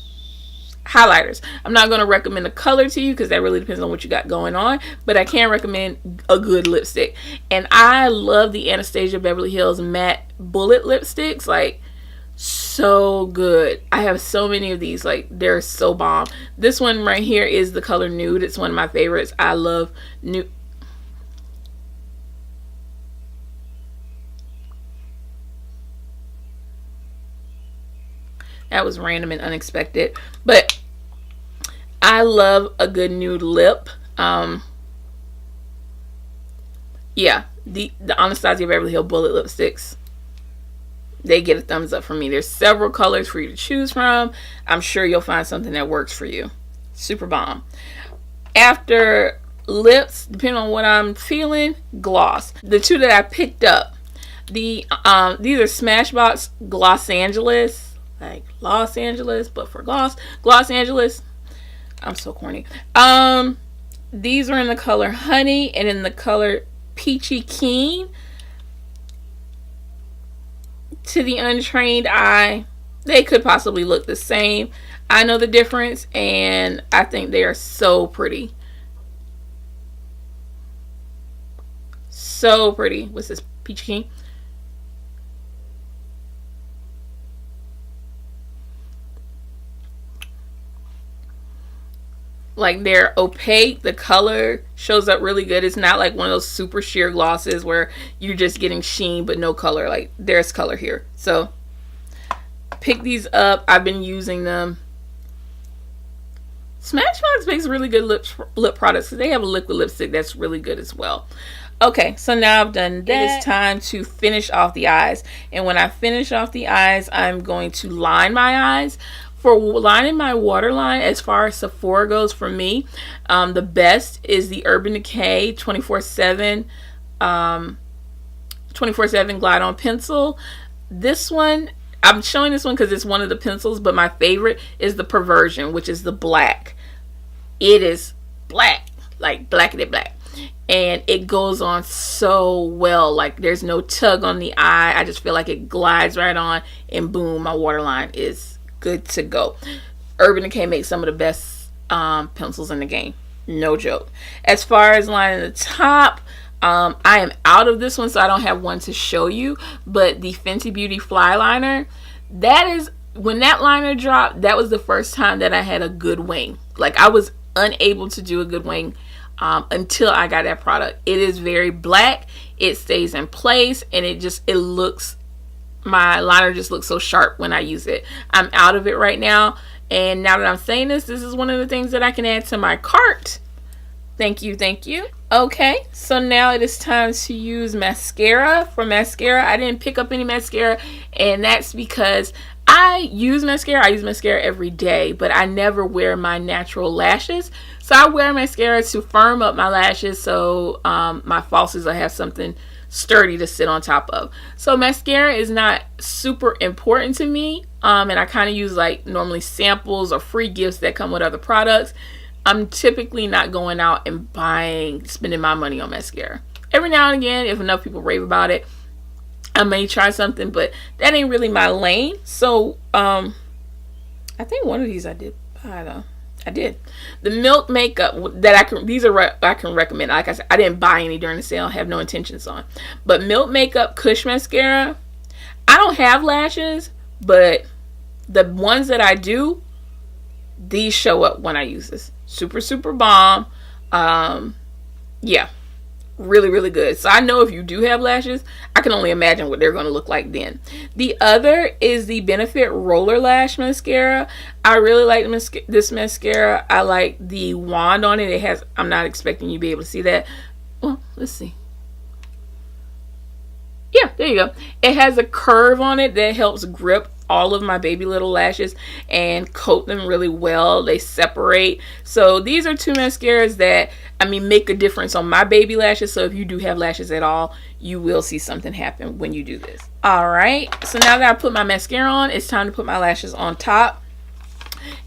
highlighters. I'm not going to recommend a color to you because that really depends on what you got going on, but I can recommend a good lipstick. And I love the Anastasia Beverly Hills matte bullet lipsticks, like so good. I have so many of these, like they're so bomb. This one right here is the color Nude. It's one of my favorites. I love nude. That was random and unexpected. But I love a good nude lip. Yeah, the Anastasia Beverly Hills Bullet lipsticks, they get a thumbs up from me. There's several colors for you to choose from. I'm sure you'll find something that works for you. Super bomb. After lips, depending on what I'm feeling, gloss. The two that I picked up, these are Smashbox Gloss Angeles, like Los Angeles, but for gloss. Gloss Angeles. I'm so corny. These are in the color Honey and in the color Peachy Keen. To the untrained eye, they could possibly look the same. I know the difference, and I think they are so pretty. So pretty. What's this? Peachy Keen? Like, they're opaque. The color shows up really good. It's not like one of those super sheer glosses where you're just getting sheen but no color. Like, there's color here. So pick these up. I've been using them. Smashbox makes really good lip products because they have a liquid lipstick that's really good as well. Okay, so now I've done that. It is time to finish off the eyes. And when I finish off the eyes, I'm going to line my eyes. For lining my waterline, as far as Sephora goes for me, the best is the Urban Decay 24/7 Glide On Pencil. This one, I'm showing this one because it's one of the pencils, but my favorite is the Perversion, which is the black. It is black, like blackety black. And it goes on so well. Like, there's no tug on the eye. I just feel like it glides right on, and boom, my waterline is good to go. Urban Decay makes some of the best pencils in the game. No joke. As far as lining the top, I am out of this one, so I don't have one to show you. But the Fenty Beauty Fly Liner, that is, when that liner dropped, that was the first time that I had a good wing. Like, I was unable to do a good wing until I got that product. It is very black. It stays in place, and it looks, my liner just looks so sharp when I use it. I'm out of it right now, and now that I'm saying this is one of the things that I can add to my cart. Thank you, thank you. Okay, so now it is time to use mascara. For mascara, I didn't pick up any mascara, and that's because I use mascara. I use mascara every day, but I never wear my natural lashes. So I wear mascara to firm up my lashes, so my falsies will have something sturdy to sit on top of. So mascara is not super important to me, and I kind of use like normally samples or free gifts that come with other products. I'm typically not going out and spending my money on mascara. Every now and again, if enough people rave about it, I may try something, but that ain't really my lane. So I think one of these I did buy though. I did. The Milk makeup that I can recommend. Like I said, I didn't buy any during the sale. I have no intentions on. But Milk Makeup Kush Mascara. I don't have lashes, but the ones that I do, these show up when I use this. Super, super bomb. Yeah. Really, really good. So I know if you do have lashes, I can only imagine what they're going to look like then. The other is the Benefit Roller Lash Mascara. I really like this mascara. I like the wand on it. It has, I'm not expecting you to be able to see that. Well, let's see. Yeah, there you go. It has a curve on it that helps grip all of my baby little lashes and coat them really well. They separate. So these are two mascaras that, I mean, make a difference on my baby lashes. So if you do have lashes at all, you will see something happen when you do this. All right, so now that I put my mascara on, it's time to put my lashes on top.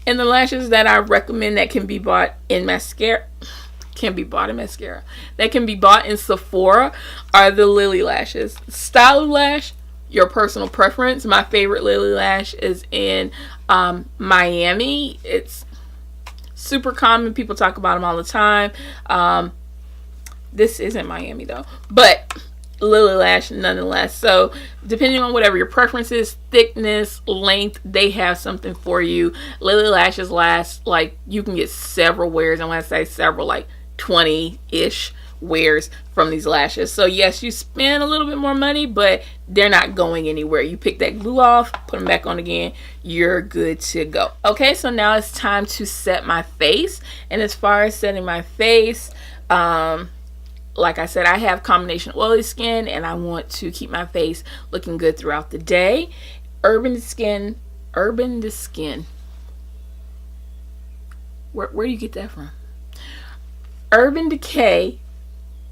And the lashes that I recommend that can be bought in mascara, that can be bought in Sephora are the Lily lashes. Style of lash, your personal preference. My favorite Lily lash is in Miami. It's super common. People talk about them all the time. This isn't Miami though, but Lily lash nonetheless. So depending on whatever your preference is, thickness, length, they have something for you. Lily lashes last, like, you can get several wears, and when I say several, like 20-ish wears from these lashes. So yes, you spend a little bit more money, but they're not going anywhere. You pick that glue off, put them back on again, you're good to go. Okay, so now it's time to set my face. And as far as setting my face, like I said, I have combination oily skin and I want to keep my face looking good throughout the day. Urban to Skin. Where do you get that from? Urban Decay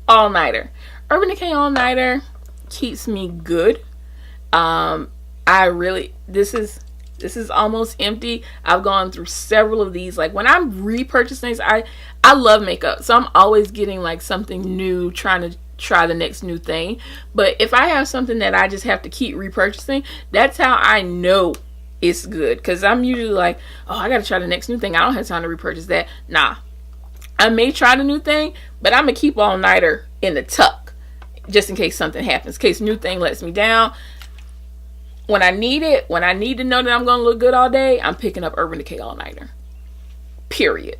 All Nighter. Urban Decay All Nighter keeps me good. This is almost empty. I've gone through several of these. Like when I'm repurchasing things, I love makeup, so I'm always getting like something new, trying to try the next new thing. But if I have something that I just have to keep repurchasing, that's how I know it's good, because I'm usually like, oh, I gotta try the next new thing, I don't have time to repurchase that. Nah, I may try the new thing, but I'm gonna keep All Nighter in the tuck just in case something happens, in case new thing lets me down. When I need it, when I need to know that I'm gonna look good all day, I'm picking up Urban Decay All Nighter, period.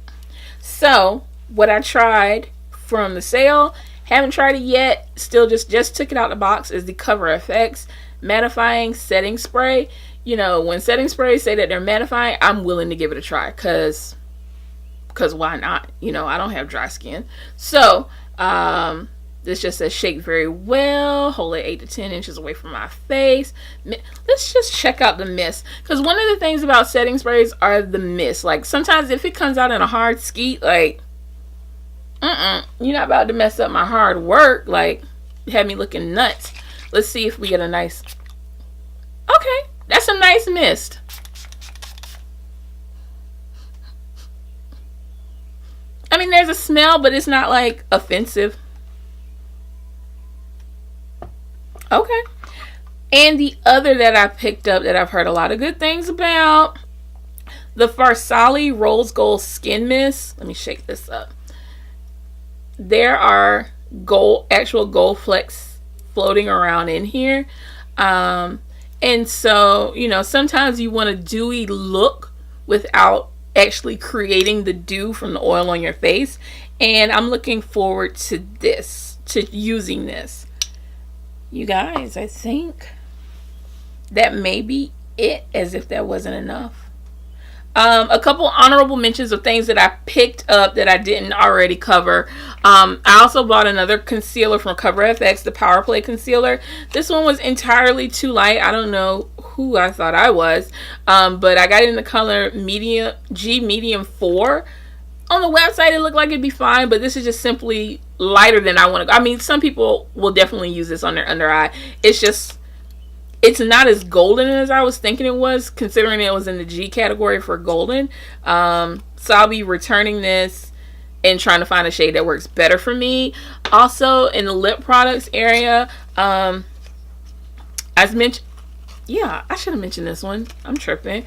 So what I tried from the sale, haven't tried it yet, still just took it out the box, is the Cover FX mattifying setting spray. You know, when setting sprays say that they're mattifying, I'm willing to give it a try, because why not? You know, I don't have dry skin. So this just says shake very well, hold it 8 to 10 inches away from my face. Let's just check out the mist, because one of the things about setting sprays are the mist. Like sometimes if it comes out in a hard skeet, like you're not about to mess up my hard work, like have me looking nuts. Let's see if we get a nice, okay, that's a nice mist. I mean, there's a smell, but it's not like offensive. Okay. And the other that I picked up that I've heard a lot of good things about, the Farsali Rose Gold Skin Mist. Let me shake this up. There are actual gold flecks floating around in here. And so, you know, sometimes you want a dewy look without actually creating the dew from the oil on your face. And I'm looking forward to using this. You guys, I think that may be it, as if that wasn't enough. A couple honorable mentions of things that I picked up that I didn't already cover. I also bought another concealer from Cover FX, the Power Play Concealer. This one was entirely too light. I don't know who I thought I was, but I got it in the color medium 4. On the website, it looked like it'd be fine, but this is just simply lighter than I want to go. I mean, some people will definitely use this on their under eye. It's not as golden as I was thinking it was, considering it was in the G category for golden. So I'll be returning this and trying to find a shade that works better for me. Also, in the lip products area, as mentioned, yeah, I should have mentioned this one. I'm tripping.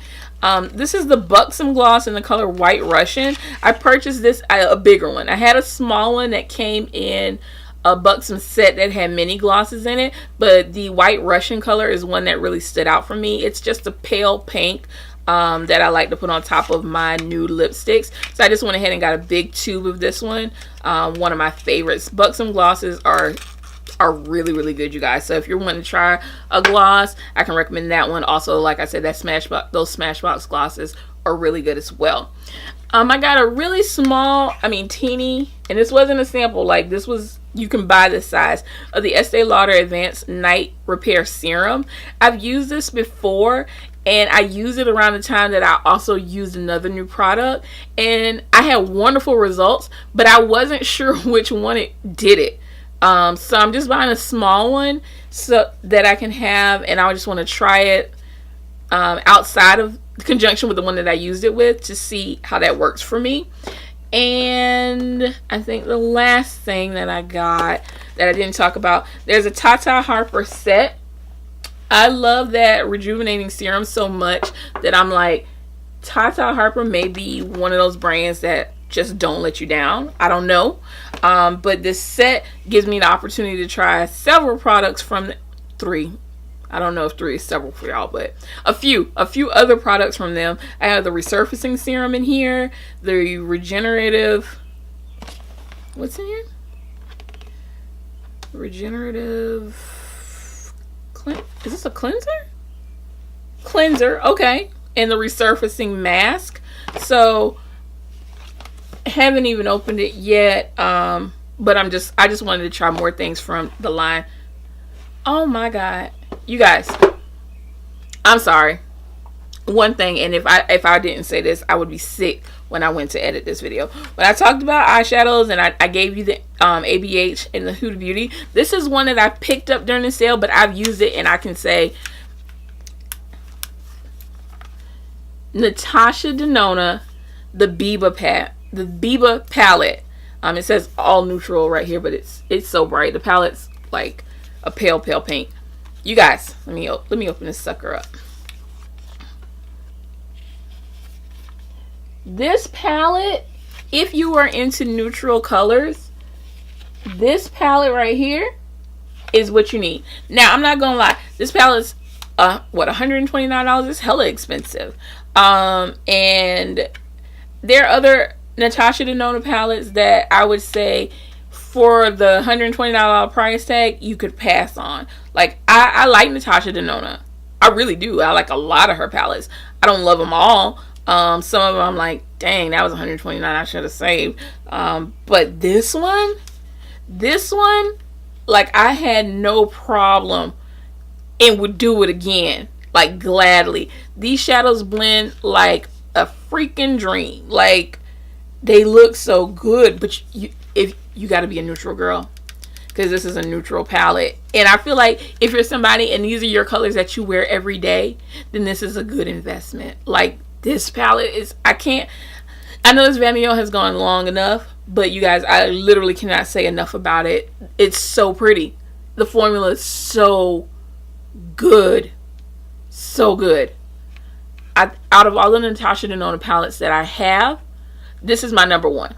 This is the Buxom Gloss in the color White Russian. I purchased this, a bigger one. I had a small one that came in a Buxom set that had many glosses in it, but the White Russian color is one that really stood out for me. It's just a pale pink that I like to put on top of my nude lipsticks. So I just went ahead and got a big tube of this one. One of my favorites. Buxom glosses are really good, you guys. So if you're wanting to try a gloss, I can recommend that one. Also, like I said, those Smashbox glosses are really good as well. I got a really small, teeny, and this wasn't a sample, like this was, you can buy this size, of the Estee Lauder Advanced Night Repair Serum. I've used this before, and I used it around the time that I also used another new product, and I had wonderful results, but I wasn't sure which one it did it. So I'm just buying a small one so that I can have, and I just want to try it outside of conjunction with the one that I used it with to see how that works for me. And I think the last thing that I got that I didn't talk about, there's a Tata Harper set. I love that rejuvenating serum so much that I'm like, Tata Harper may be one of those brands that just don't let you down. I don't know. But this set gives me the opportunity to try several products from three. I don't know if 3 is several for y'all, but a few other products from them. I have the resurfacing serum in here, the regenerative, what's in here? Regenerative. Is this a cleanser? Cleanser, okay. And the resurfacing mask. So, haven't even opened it yet. But I just wanted to try more things from the line. Oh my God, you guys. I'm sorry. One thing, and if I didn't say this, I would be sick when I went to edit this video. But I talked about eyeshadows, and I gave you the ABH and the Huda Beauty. This is one that I picked up during the sale, but I've used it, and I can say Natasha Denona, the Biba palette. It says all neutral right here, but it's so bright. The palette's like a pale pink. You guys, let me open this sucker up. This palette, if you are into neutral colors, this palette right here is what you need. Now, I'm not gonna lie, this palette's what, $129? It's hella expensive. And there are other Natasha Denona palettes that I would say for the $120 price tag you could pass on. Like, I like Natasha Denona. I really do. I like a lot of her palettes. I don't love them all. Some of them I'm like, dang, that was $129, I should have saved. But this one, like, I had no problem and would do it again, like, gladly. These shadows blend like a freaking dream. Like, they look so good, but you got to be a neutral girl, because this is a neutral palette. And I feel like if you're somebody and these are your colors that you wear every day, then this is a good investment. Like, this palette is, I know this video has gone long enough, but you guys, I literally cannot say enough about it. It's so pretty. The formula is so good. So good. Out of all the Natasha Denona palettes that I have, this is my number one.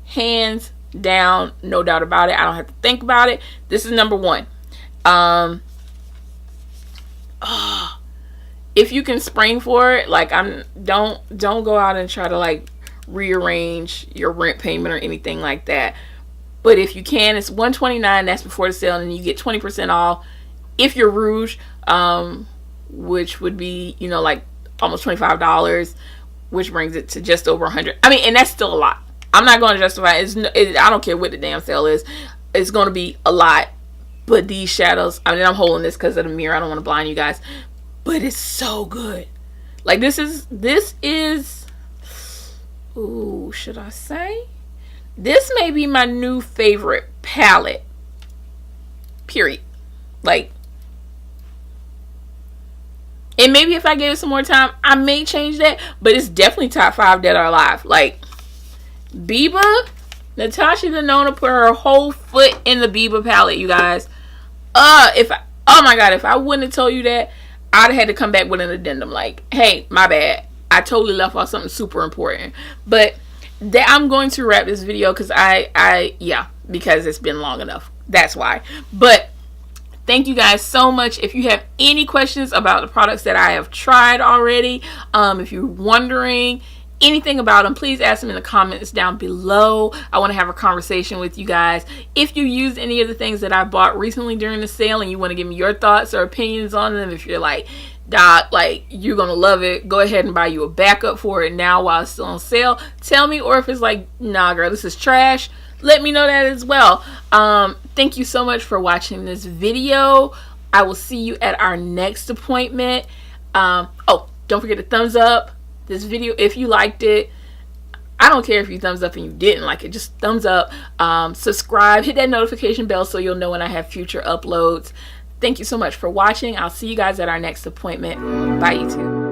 Hands down, no doubt about it. I don't have to think about it. This is number one. If you can spring for it, like, don't go out and try to like rearrange your rent payment or anything like that. But if you can, it's $129. That's before the sale, and you get 20% off if you're Rouge, which would be, you know, like almost $25, which brings it to just over $100. I mean, and that's still a lot. I'm not going to justify it. I don't care what the damn sale is. It's going to be a lot. But these shadows, I mean, I'm holding this because of the mirror. I don't want to blind you guys. But it's so good. Like, this is, ooh, should I say? This may be my new favorite palette. Period. Like, and maybe if I gave it some more time, I may change that. But it's definitely top 5 that are alive. Like, Biba, Natasha Denona put her whole foot in the Biba palette, you guys. Oh my God, if I wouldn't have told you that, I'd have had to come back with an addendum. Like, hey, my bad. I totally left off something super important. But I'm going to wrap this video because yeah, because it's been long enough. That's why. But thank you guys so much. If you have any questions about the products that I have tried already, if you're wondering anything about them, please ask them in the comments down below. I want to have a conversation with you guys. If you used any of the things that I bought recently during the sale and you want to give me your thoughts or opinions on them, if you're like, Doc, like, you're gonna love it, go ahead and buy you a backup for it now while it's still on sale, tell me. Or if it's like, nah girl, this is trash, let me know that as well. Thank you so much for watching this video. I will see you at our next appointment. Oh, don't forget to thumbs up this video if you liked it. I don't care if you thumbs up and you didn't like it, just thumbs up. Subscribe, hit that notification bell so you'll know when I have future uploads. Thank you so much for watching. I'll see you guys at our next appointment. Bye, YouTube.